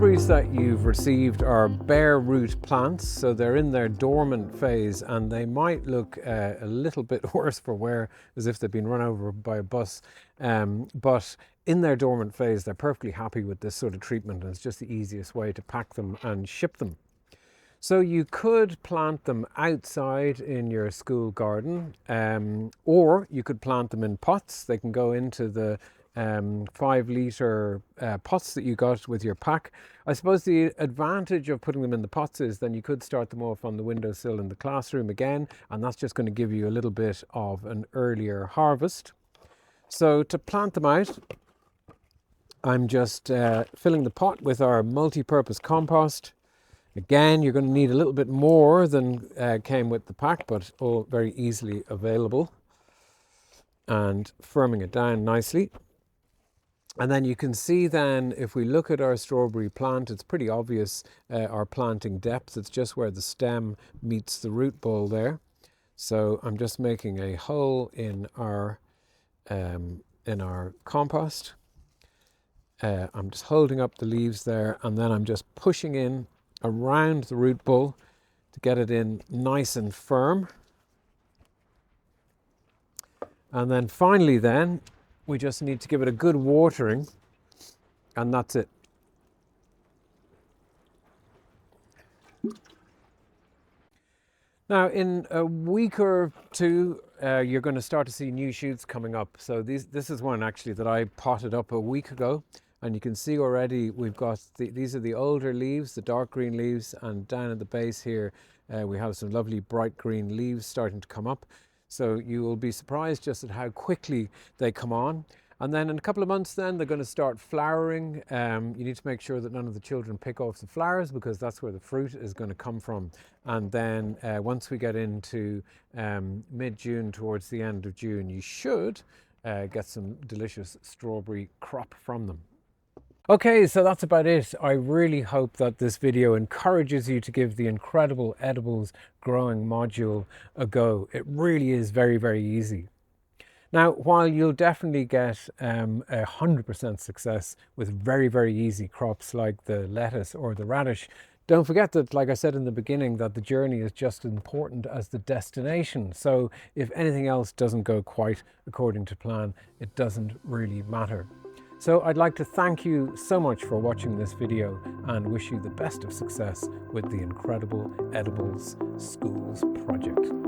strawberries that you've received are bare root plants, so they're in their dormant phase, and they might look a little bit worse for wear, as if they've been run over by a bus. But in their dormant phase, they're perfectly happy with this sort of treatment, and it's just the easiest way to pack them and ship them. So you could plant them outside in your school garden, or you could plant them in pots. They can go into the 5-litre pots that you got with your pack. I suppose the advantage of putting them in the pots is then you could start them off on the windowsill in the classroom again, and that's just going to give you a little bit of an earlier harvest. So to plant them out, I'm just filling the pot with our multi-purpose compost. Again, you're going to need a little bit more than came with the pack, but all very easily available. And firming it down nicely. And then you can see then, if we look at our strawberry plant, it's pretty obvious our planting depth. It's just where the stem meets the root ball there. So I'm just making a hole in our compost. I'm just holding up the leaves there, and then I'm just pushing in around the root ball to get it in nice and firm. And then finally then, we just need to give it a good watering, and that's it. Now in a week or two, you're going to start to see new shoots coming up. So this is one actually that I potted up a week ago. And you can see already we've got, these are the older leaves, the dark green leaves, and down at the base here we have some lovely bright green leaves starting to come up. So you will be surprised just at how quickly they come on. And then in a couple of months then they're going to start flowering. You need to make sure that none of the children pick off the flowers, because that's where the fruit is going to come from. And then once we get into mid-June, towards the end of June, you should get some delicious strawberry crop from them. Okay, so that's about it. I really hope that this video encourages you to give the Incredible Edibles growing module a go. It really is very, very easy. Now, while you'll definitely get 100% success with very, very easy crops like the lettuce or the radish, don't forget that, like I said in the beginning, that the journey is just as important as the destination. So if anything else doesn't go quite according to plan, it doesn't really matter. So I'd like to thank you so much for watching this video and wish you the best of success with the Incredible Edibles Schools project.